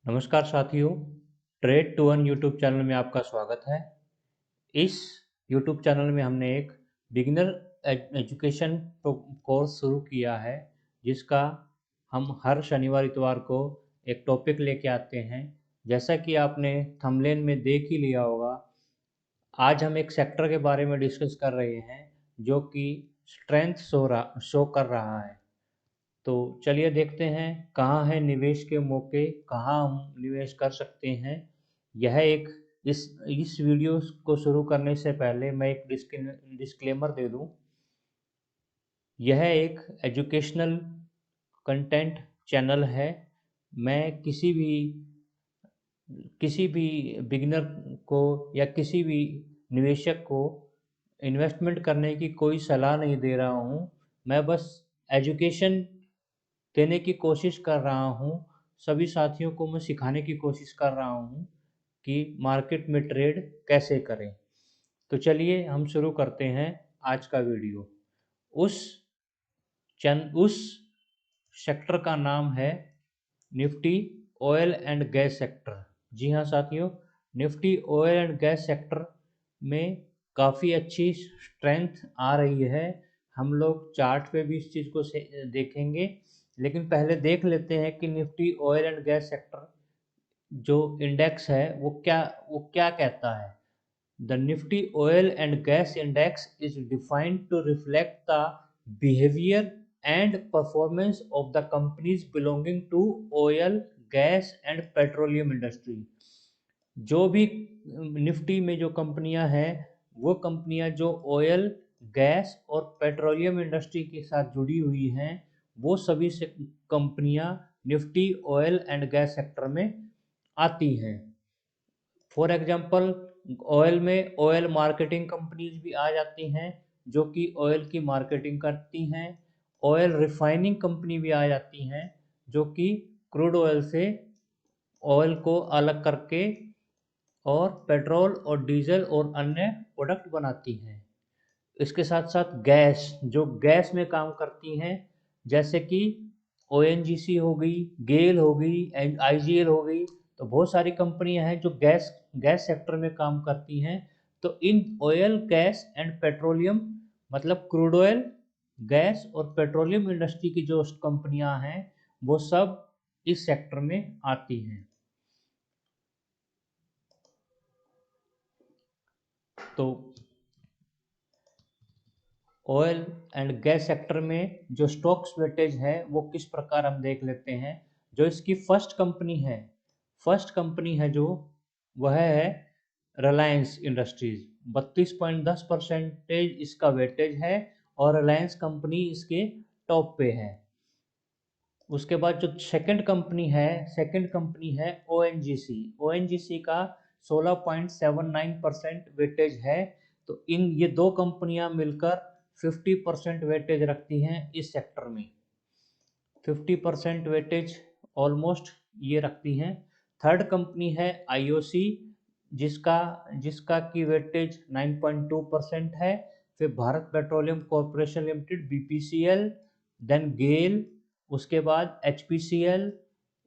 नमस्कार साथियों, trade to earn YouTube channel में आपका स्वागत है। इस यूट्यूब चैनल में हमने एक बिगिनर एजुकेशन कोर्स शुरू किया है, जिसका हम हर शनिवार इतवार को एक टॉपिक लेके आते हैं। जैसा कि आपने थंबनेल में देख ही लिया होगा, आज हम एक सेक्टर के बारे में डिस्कस कर रहे हैं जो कि स्ट्रेंथ शो कर रहा है। तो चलिए देखते हैं कहाँ है निवेश के मौके, कहाँ हम निवेश कर सकते हैं। यह एक इस वीडियो को शुरू करने से पहले मैं एक डिस्क्लेमर दे दूं। यह एक एजुकेशनल कंटेंट चैनल है। मैं किसी भी बिगिनर को या किसी भी निवेशक को इन्वेस्टमेंट करने की कोई सलाह नहीं दे रहा हूँ। मैं बस एजुकेशन देने की कोशिश कर रहा हूँ। सभी साथियों को मैं सिखाने की कोशिश कर रहा हूँ कि मार्केट में ट्रेड कैसे करें। तो चलिए हम शुरू करते हैं आज का वीडियो। उस सेक्टर का नाम है Nifty oil and gas sector. जी हाँ साथियों, Nifty oil and gas sector में काफ़ी अच्छी स्ट्रेंथ आ रही है। हम लोग चार्ट पे भी इस चीज़ को देखेंगे, लेकिन पहले देख लेते हैं कि Nifty oil and gas sector जो इंडेक्स है वो क्या कहता है। The Nifty oil and gas index is defined to reflect the behaviour and performance of the companies belonging to oil gas and petroleum industry. जो भी निफ्टी में जो कंपनियां हैं, वो कंपनियां जो ऑयल गैस और पेट्रोलियम इंडस्ट्री के साथ जुड़ी हुई हैं, वो सभी से कंपनियां Nifty oil and gas sector में आती हैं। फॉर एग्जांपल, ऑयल में ऑयल मार्केटिंग कंपनीज भी आ जाती हैं जो कि ऑयल की मार्केटिंग करती हैं। ऑयल रिफाइनिंग कंपनी भी आ जाती हैं जो कि क्रूड ऑयल से ऑयल को अलग करके और पेट्रोल और डीजल और अन्य प्रोडक्ट बनाती हैं। इसके साथ साथ गैस, जो गैस में काम करती हैं, जैसे कि ओएनजीसी हो गई, गेल हो गई, आईजीएल हो गई। तो बहुत सारी कंपनियां हैं जो गैस सेक्टर में काम करती हैं। तो in oil gas and petroleum, मतलब क्रूड ऑयल, गैस और पेट्रोलियम इंडस्ट्री की जो कंपनियां हैं, वो सब इस सेक्टर में आती हैं। तो ऑयल एंड गैस सेक्टर में जो स्टॉक्स वेटेज है वो किस प्रकार हम देख लेते हैं। जो इसकी फर्स्ट कंपनी है जो, वह है रिलायंस इंडस्ट्रीज। 32.10% इसका वेटेज है और रिलायंस कंपनी इसके टॉप पे है। उसके बाद जो सेकंड कंपनी है ओ एन जी सी का 16.79% वेटेज है। तो ये दो कंपनियां मिलकर 50% वेटेज रखती हैं इस सेक्टर में। 50% वेटेज ऑलमोस्ट ये रखती हैं। थर्ड कंपनी है आईओसी, जिसका जिसका की वेटेज 9.2% है। फिर Bharat petroleum corporation limited BPCL, then GAIL, उसके बाद एचपीसीएल,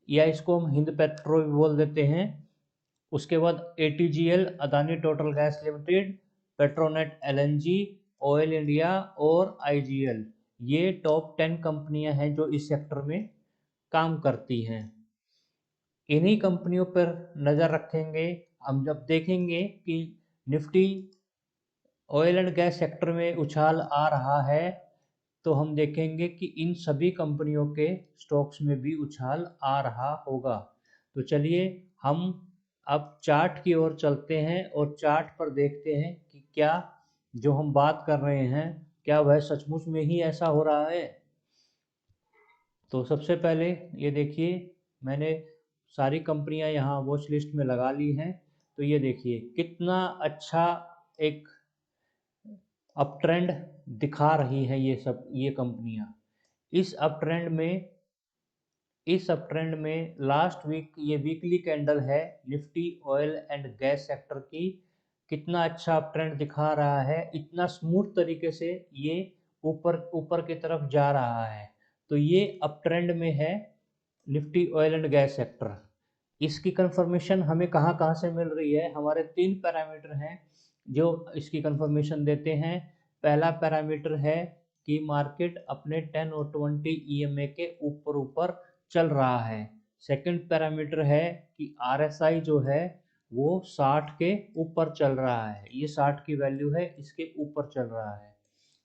या इसको हम हिंद पेट्रो भी बोल देते हैं। उसके बाद ATGL, Adani total gas limited, Petronet LNG, oil India और आईजीएल। ये टॉप 10 कंपनियां हैं जो इस सेक्टर में काम करती हैं। इन्हीं कंपनियों पर नज़र रखेंगे हम जब देखेंगे कि Nifty oil and gas sector में उछाल आ रहा है, तो हम देखेंगे कि इन सभी कंपनियों के स्टॉक्स में भी उछाल आ रहा होगा। तो चलिए हम अब चार्ट की ओर चलते हैं और चार्ट पर देखते हैं कि क्या जो हम बात कर रहे हैं, क्या वह सचमुच में ही ऐसा हो रहा है। तो सबसे पहले ये देखिए, मैंने सारी कंपनियां यहाँ वॉच लिस्ट में लगा ली हैं। तो ये देखिए कितना अच्छा एक अप ट्रेंड दिखा रही है ये कंपनियां। इस अप ट्रेंड में इस अप ट्रेंड में लास्ट वीक ये वीकली कैंडल है Nifty oil and gas sector की। कितना अच्छा अप ट्रेंड दिखा रहा है, इतना स्मूथ तरीके से ये ऊपर ऊपर की तरफ जा रहा है। तो ये अप ट्रेंड में है Nifty oil and gas sector. इसकी कंफर्मेशन हमें कहाँ कहाँ से मिल रही है? हमारे 3 पैरामीटर हैं जो इसकी कंफर्मेशन देते हैं। पहला पैरामीटर है कि मार्केट अपने 10 और 20 ईएमए के ऊपर ऊपर चल रहा है। सेकंड पैरामीटर है कि आरएसआई जो है वो 60 के ऊपर चल रहा है, ये 60 की वैल्यू है, इसके ऊपर चल रहा है।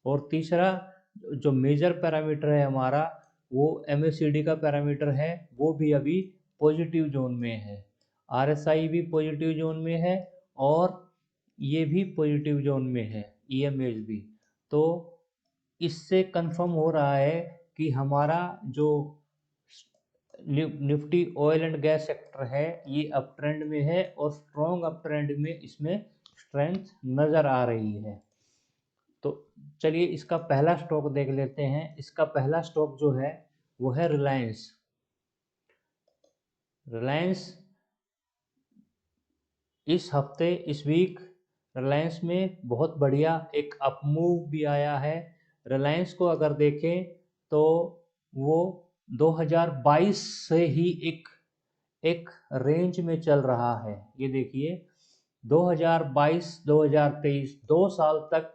और तीसरा जो मेजर पैरामीटर है हमारा, वो एमएसीडी का पैरामीटर है, वो भी अभी पॉजिटिव जोन में है। आरएसआई भी पॉजिटिव जोन में है और ये भी पॉजिटिव जोन में है, ईएमएस भी। तो इससे कंफर्म हो रहा है कि हमारा जो Nifty oil and gas sector है ये अप ट्रेंड में है और स्ट्रॉन्ग अप ट्रेंड में इसमें स्ट्रेंथ नज़र आ रही है। तो चलिए इसका पहला स्टॉक देख लेते हैं। इसका पहला स्टॉक जो है वो है रिलायंस। रिलायंस इस हफ्ते, इस वीक रिलायंस में बहुत बढ़िया एक अप मूव भी आया है। रिलायंस को अगर देखें तो वो 2022 से ही एक रेंज में चल रहा है। ये देखिए 2022-2023 2 साल तक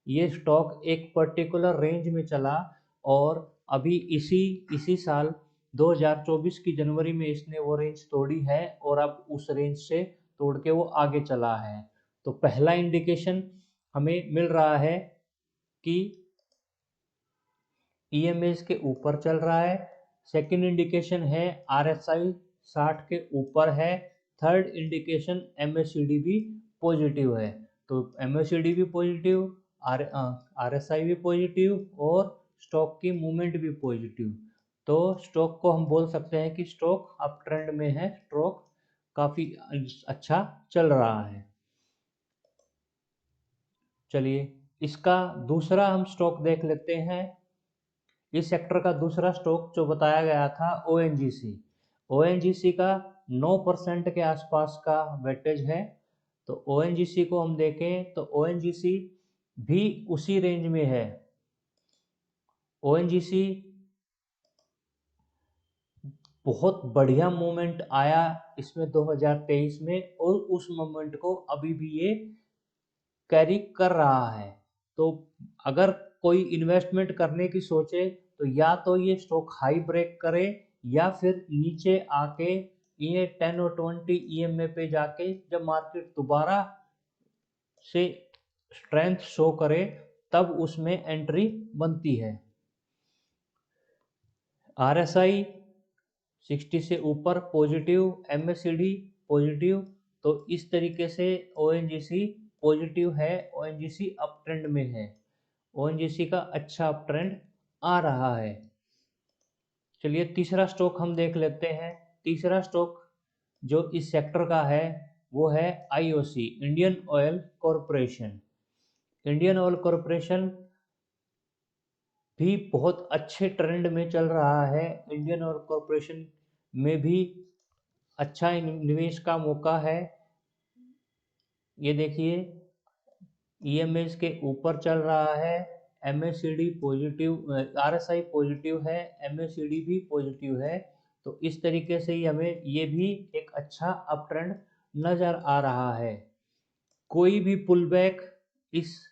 ये स्टॉक एक पर्टिकुलर रेंज में चला और अभी इसी साल 2024 की जनवरी में इसने वो रेंज तोड़ी है और अब उस रेंज से तोड़ के वो आगे चला है। तो पहला इंडिकेशन हमें मिल रहा है कि ईएमएस के ऊपर चल रहा है। सेकंड इंडिकेशन है आरएसआई 60 के ऊपर है। थर्ड इंडिकेशन एमएसीडी भी पॉजिटिव है। तो एमएसीडी भी पॉजिटिव, आरएसआई भी पॉजिटिव और स्टॉक की मूवमेंट भी पॉजिटिव। तो स्टॉक को हम बोल सकते हैं कि स्टॉक अप ट्रेंड में है, स्टॉक काफ़ी अच्छा चल रहा है। चलिए इसका दूसरा हम स्टॉक देख लेते हैं। इस सेक्टर का दूसरा स्टॉक जो बताया गया था ओएनजीसी। ओएनजीसी का 9% के आसपास का वेटेज है। तो ओएनजीसी को हम देखें तो ओएनजीसी भी उसी रेंज में है। ओएनजीसी बहुत बढ़िया मोमेंट आया इसमें 2023 में और उस मोमेंट को अभी भी ये कैरी कर रहा है। तो अगर कोई इन्वेस्टमेंट करने की सोचे तो या तो ये स्टॉक हाई ब्रेक करे या फिर नीचे आके ये 10 और 20 ईएमए पे जाके जब मार्केट दोबारा से स्ट्रेंथ शो करे तब उसमें एंट्री बनती है। आरएसआई 60 से ऊपर पॉजिटिव, एमएसीडी पॉजिटिव। तो इस तरीके से ओएनजीसी पॉजिटिव है, ओएनजीसी अप ट्रेंड में है, ओएनजीसी का अच्छा अप ट्रेंड आ रहा है। चलिए तीसरा स्टॉक हम देख लेते हैं। तीसरा स्टॉक जो इस सेक्टर का है वो है IOC, Indian oil corporation. Indian oil corporation भी बहुत अच्छे ट्रेंड में चल रहा है। इंडियन ऑयल कॉरपोरेशन में भी अच्छा निवेश का मौका है। ये देखिए ईएमएस के ऊपर चल रहा है, एमएसीडी पॉजिटिव, आरएसआई पॉजिटिव है, एमएसीडी भी पॉजिटिव है। तो इस तरीके से ही हमें ये भी एक अच्छा अप ट्रेंड नज़र आ रहा है। कोई भी पुल बैक इस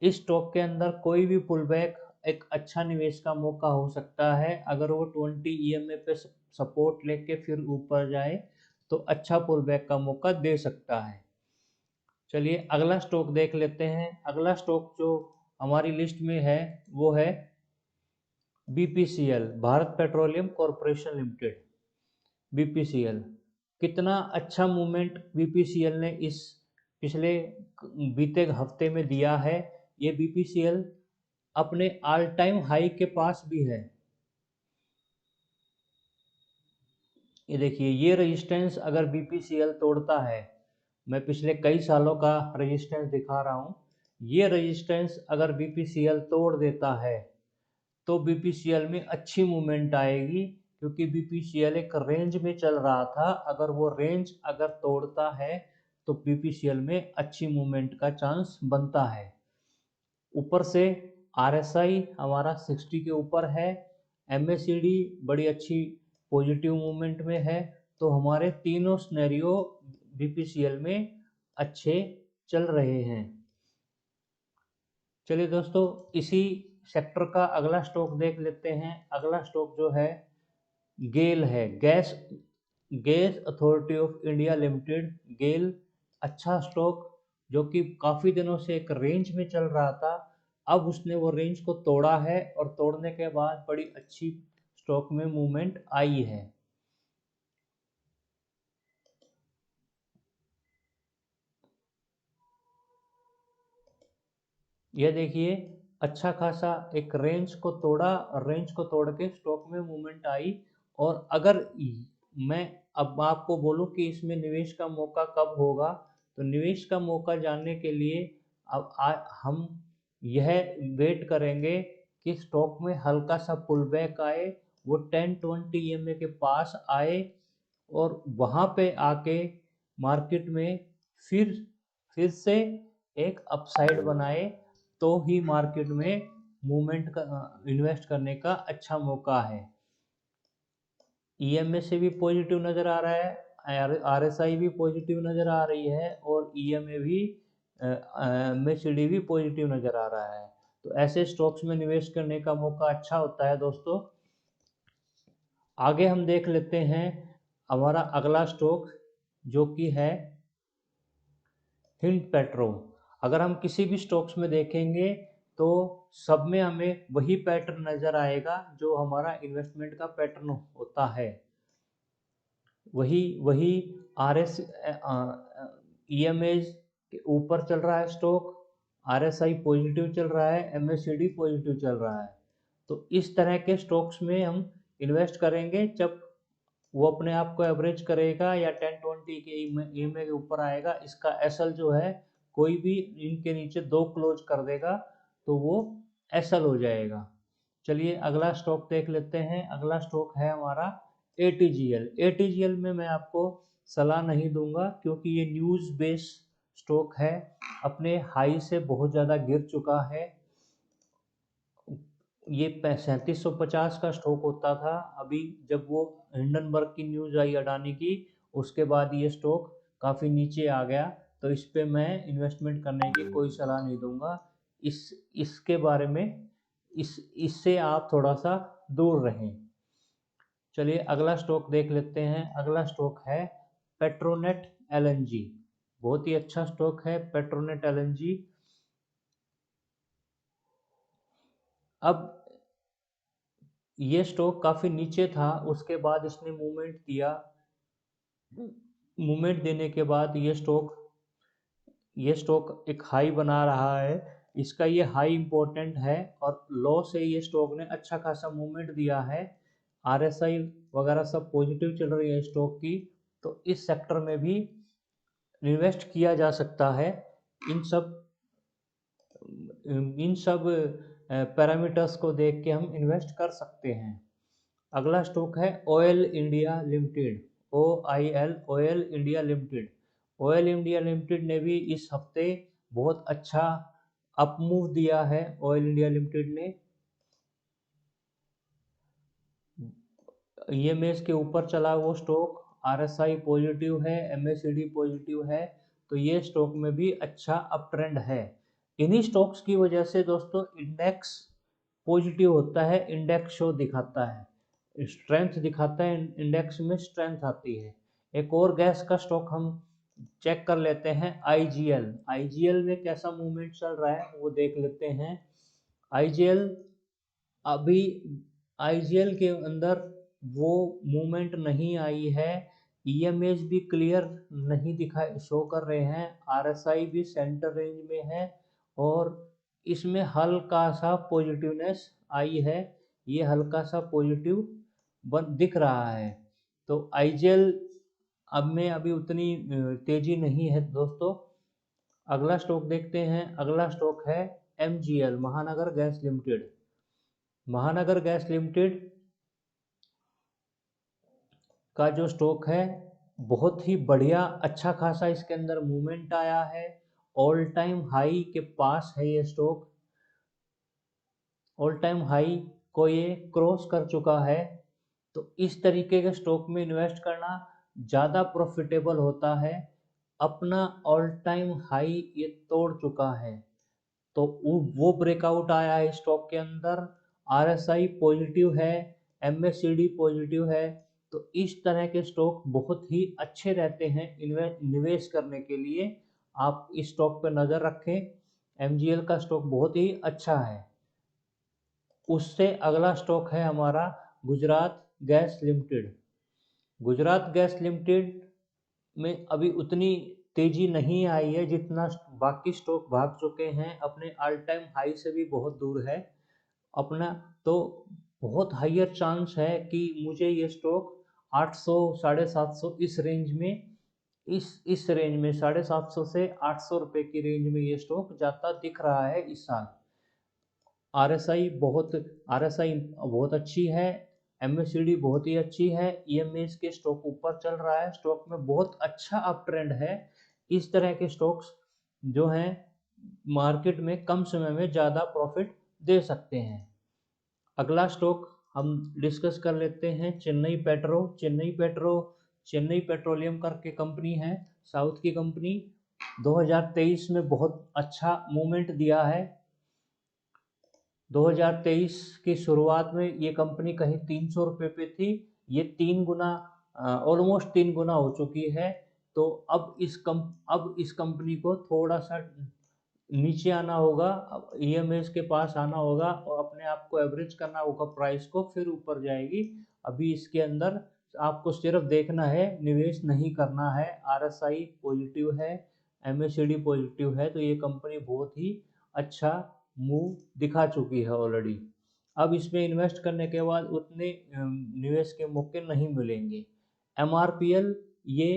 स्टॉक के अंदर कोई भी पुल बैक एक अच्छा निवेश का मौका हो सकता है। अगर वो 20 ईएमए पे सपोर्ट लेके फिर ऊपर जाए तो अच्छा पुल बैक का मौका दे सकता है। चलिए अगला स्टॉक देख लेते हैं। अगला स्टॉक जो हमारी लिस्ट में है वो है BPCL, Bharat petroleum corporation limited. BPCL कितना अच्छा मूवमेंट बीपीसीएल ने इस पिछले बीते हफ्ते में दिया है। ये बीपीसीएल अपने ऑल टाइम हाई के पास भी है। ये देखिए ये रेजिस्टेंस अगर बीपीसीएल तोड़ता है, मैं पिछले कई सालों का रेजिस्टेंस दिखा रहा हूँ, ये रेजिस्टेंस अगर बीपीसीएल तोड़ देता है तो बीपीसीएल में अच्छी मूवमेंट आएगी क्योंकि बीपीसीएल एक रेंज में चल रहा था। अगर वो रेंज अगर तोड़ता है तो बीपीसीएल में अच्छी मूवमेंट का चांस बनता है। ऊपर से आरएसआई हमारा 60 के ऊपर है, एमएसीडी बड़ी अच्छी पॉजिटिव मूवमेंट में है। तो हमारे तीनों सिनेरियो बीपीसीएल में अच्छे चल रहे हैं। चलिए दोस्तों, इसी सेक्टर का अगला स्टॉक देख लेते हैं। अगला स्टॉक जो है गेल है, gas authority of India limited. GAIL अच्छा स्टॉक जो कि काफ़ी दिनों से एक रेंज में चल रहा था, अब उसने वो रेंज को तोड़ा है और तोड़ने के बाद बड़ी अच्छी स्टॉक में मूवमेंट आई है। यह देखिए, अच्छा खासा एक रेंज को तोड़ा और रेंज को तोड़ के स्टॉक में मूवमेंट आई। और अगर मैं अब आपको बोलूं कि इसमें निवेश का मौका कब होगा, तो निवेश का मौका जानने के लिए अब हम यह वेट करेंगे कि स्टॉक में हल्का सा पुल बैक आए, वो 10-20 EMA के पास आए और वहाँ पे आके मार्केट में फिर से एक अपसाइड बनाए, तो ही मार्केट में मूवमेंट का इन्वेस्ट करने का अच्छा मौका है। EMA से भी पॉजिटिव नज़र आ रहा है, RSI भी पॉजिटिव नज़र आ रही है और EMA भी MACD भी पॉजिटिव नज़र आ रहा है। तो ऐसे स्टॉक्स में निवेश करने का मौका अच्छा होता है दोस्तों। आगे हम देख लेते हैं हमारा अगला स्टॉक जो कि है हिंद पेट्रो। अगर हम किसी भी स्टॉक्स में देखेंगे तो सब में हमें वही पैटर्न नज़र आएगा जो हमारा इन्वेस्टमेंट का पैटर्न होता है। वही RS EMAs के ऊपर चल रहा है स्टॉक, RSI पॉजिटिव चल रहा है, MACD पॉजिटिव चल रहा है। तो इस तरह के स्टॉक्स में हम इन्वेस्ट करेंगे जब वो अपने आप को एवरेज करेगा या 10-20 के EMA के ऊपर आएगा। इसका SL जो है कोई भी इनके नीचे 2 क्लोज कर देगा तो वो SL हो जाएगा। चलिए अगला स्टॉक देख लेते हैं। अगला स्टॉक है हमारा ATGL। ATGL में मैं आपको सलाह नहीं दूंगा क्योंकि ये न्यूज़ बेस्ड स्टॉक है, अपने हाई से बहुत ज़्यादा गिर चुका है। ये 3750 का स्टॉक होता था, अभी जब वो हिंडनबर्ग की न्यूज़ आई अडानी की, उसके बाद ये स्टॉक काफ़ी नीचे आ गया। तो इस पे मैं इन्वेस्टमेंट करने की कोई सलाह नहीं दूंगा। इसके बारे में इससे आप थोड़ा सा दूर रहें। चलिए अगला स्टॉक देख लेते हैं। अगला स्टॉक है पेट्रोनेट LNG। बहुत ही अच्छा स्टॉक है पेट्रोनेट LNG। अब ये स्टॉक काफ़ी नीचे था, उसके बाद इसने मूवमेंट दिया। मूवमेंट देने के बाद ये स्टॉक एक हाई बना रहा है। इसका ये हाई इम्पोर्टेंट है और लो से ये स्टॉक ने अच्छा खासा मूवमेंट दिया है। RSI वगैरह सब पॉजिटिव चल रही है स्टॉक की। तो इस सेक्टर में भी इन्वेस्ट किया जा सकता है। इन सब पैरामीटर्स को देख के हम इन्वेस्ट कर सकते हैं। अगला स्टॉक है oil India limited, OIL, oil India limited. Oil India limited ने भी इस हफ्ते बहुत अच्छा अप मूव दिया है। ऑयल इंडिया लिमिटेड ने EMAs के ऊपर चला वो स्टॉक, RSI पॉजिटिव है, MACD पॉजिटिव है, तो ये स्टॉक में भी अच्छा अप ट्रेंड है। इन्हीं स्टॉक्स की वजह से दोस्तों इंडेक्स पॉजिटिव होता है, इंडेक्स शो दिखाता है, स्ट्रेंथ दिखाता है, इंडेक्स में स्ट्रेंथ आती है। एक और गैस का स्टॉक हम चेक कर लेते हैं, IGL में कैसा मूवमेंट चल रहा है वो देख लेते हैं। IGL अभी IGL के अंदर वो मूवमेंट नहीं आई है, EMAs भी क्लियर नहीं दिखाई शो कर रहे हैं, RSI भी सेंटर रेंज में है और इसमें हल्का सा पॉजिटिवनेस आई है, ये हल्का सा पॉजिटिव दिख रहा है। तो IGL अब में अभी उतनी तेजी नहीं है दोस्तों। अगला स्टॉक देखते हैं। अगला स्टॉक है MGL, महानगर गैस लिमिटेड। महानगर गैस लिमिटेड का जो स्टॉक है बहुत ही बढ़िया, अच्छा खासा इसके अंदर मूवमेंट आया है, ऑल टाइम हाई के पास है ये स्टॉक, ऑल टाइम हाई को ये क्रॉस कर चुका है। तो इस तरीके के स्टॉक में इन्वेस्ट करना ज़्यादा प्रॉफिटेबल होता है। अपना ऑल टाइम हाई ये तोड़ चुका है, तो वो ब्रेकआउट आया है स्टॉक के अंदर। आरएसआई पॉजिटिव है, एमएससीडी पॉजिटिव है। तो इस तरह के स्टॉक बहुत ही अच्छे रहते हैं निवेश करने के लिए। आप इस स्टॉक पर नज़र रखें। एमजीएल का स्टॉक बहुत ही अच्छा है। उससे अगला स्टॉक है हमारा Gujarat gas limited. Gujarat gas limited में अभी उतनी तेजी नहीं आई है जितना बाकी स्टॉक भाग चुके हैं, अपने ऑल टाइम हाई से भी बहुत दूर है अपना। तो बहुत हायर चांस है कि मुझे ये स्टॉक 800 750 इस रेंज में, इस रेंज में 750 से 800 रुपए की रेंज में ये स्टॉक जाता दिख रहा है इस साल। आरएसआई बहुत अच्छी है, एमएससीडी बहुत ही अच्छी है, ईएमएस के स्टॉक ऊपर चल रहा है, स्टॉक में बहुत अच्छा अप ट्रेंड है। इस तरह के स्टॉक्स जो हैं मार्केट में कम समय में ज़्यादा प्रॉफिट दे सकते हैं। अगला स्टॉक हम डिस्कस कर लेते हैं चेन्नई पेट्रोलियम करके कंपनी है, साउथ की कंपनी। 2023 में बहुत अच्छा मूवमेंट दिया है। 2023 की शुरुआत में ये कंपनी कहीं 300 रुपये पे थी, ये 3 गुना, ऑलमोस्ट 3 गुना हो चुकी है। तो अब इस कंपनी को थोड़ा सा नीचे आना होगा, ईएमएस के पास आना होगा और अपने आप को एवरेज करना होगा प्राइस को, फिर ऊपर जाएगी। अभी इसके अंदर आपको सिर्फ देखना है, निवेश नहीं करना है। आरएसआई पॉजिटिव है, एमएससीडी पॉजिटिव है, तो ये कंपनी बहुत ही अच्छा मूव दिखा चुकी है ऑलरेडी। अब इसमें इन्वेस्ट करने के बाद उतने निवेश के मौके नहीं मिलेंगे। एमआरपीएल ये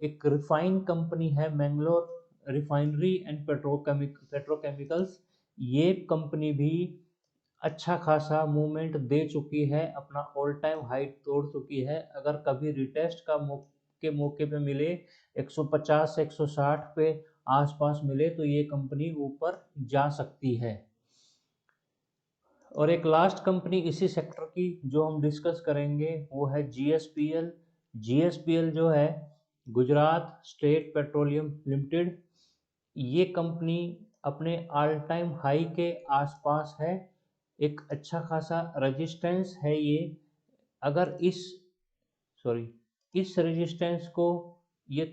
एक रिफाइन कंपनी है, मैंगलोर रिफाइनरी एंड पेट्रोकेमिकल्स। ये कंपनी भी अच्छा खासा मूवमेंट दे चुकी है, अपना ऑल टाइम हाई तोड़ चुकी है। अगर कभी रिटेस्ट का मौके पे मिले 150 से 160 पे आसपास मिले तो ये कंपनी ऊपर जा सकती है। और एक लास्ट कंपनी इसी सेक्टर की जो हम डिस्कस करेंगे वो है जीएसपीएल। जीएसपीएल जो है गुजरात स्टेट पेट्रोलियम लिमिटेड, ये कंपनी अपने ऑल टाइम हाई के आसपास है। एक अच्छा खासा रेजिस्टेंस है ये। अगर इस रेजिस्टेंस को ये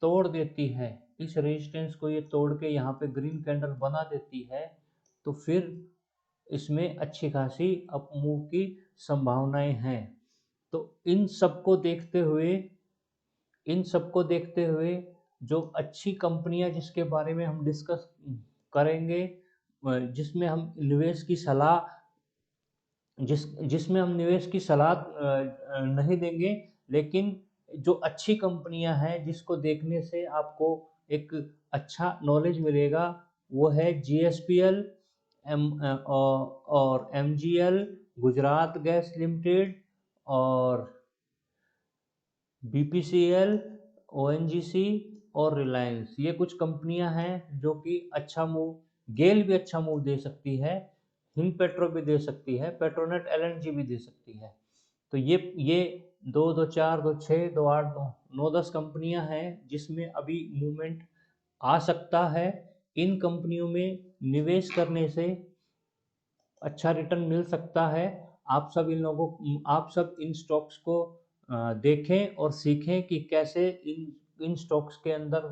तोड़ देती है, इस रेजिस्टेंस को ये तोड़ के यहाँ पे ग्रीन कैंडल बना देती है, तो फिर इसमें अच्छी खासी अप मूव की संभावनाएं हैं। तो इन सबको देखते हुए जो अच्छी कंपनियां जिसके बारे में हम डिस्कस करेंगे, जिसमें हम निवेश की सलाह जिसमें हम निवेश की सलाह नहीं देंगे, लेकिन जो अच्छी कंपनियां हैं जिसको देखने से आपको एक अच्छा नॉलेज मिलेगा, वो है जीएसपीएल और एमजीएल, गुजरात गैस लिमिटेड और बीपीसीएल, ओएनजीसी और रिलायंस। ये कुछ कंपनियां हैं जो कि अच्छा मूव, गेल भी अच्छा मूव दे सकती है, हिंद पेट्रो भी दे सकती है, पेट्रोनेट एलएनजी भी दे सकती है। तो ये 2, 2, 4, 2, 6, 2, 8, 9, 10 कंपनियां हैं जिसमें अभी मूवमेंट आ सकता है। इन कंपनियों में निवेश करने से अच्छा रिटर्न मिल सकता है। आप सब इन स्टॉक्स को देखें और सीखें कि कैसे इन स्टॉक्स के अंदर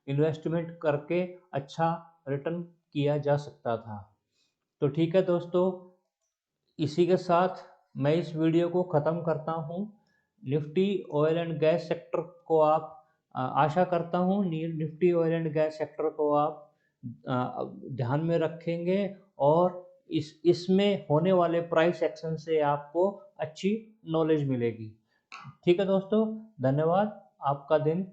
इन्वेस्टमेंट करके अच्छा रिटर्न किया जा सकता था। तो ठीक है दोस्तों, इसी के साथ मैं इस वीडियो को ख़त्म करता हूँ। Nifty oil and gas sector को आप आशा करता हूँ Nifty oil and gas sector को आप ध्यान में रखेंगे और इसमें होने वाले प्राइस एक्शन से आपको अच्छी नॉलेज मिलेगी। ठीक है दोस्तों, धन्यवाद। आपका दिन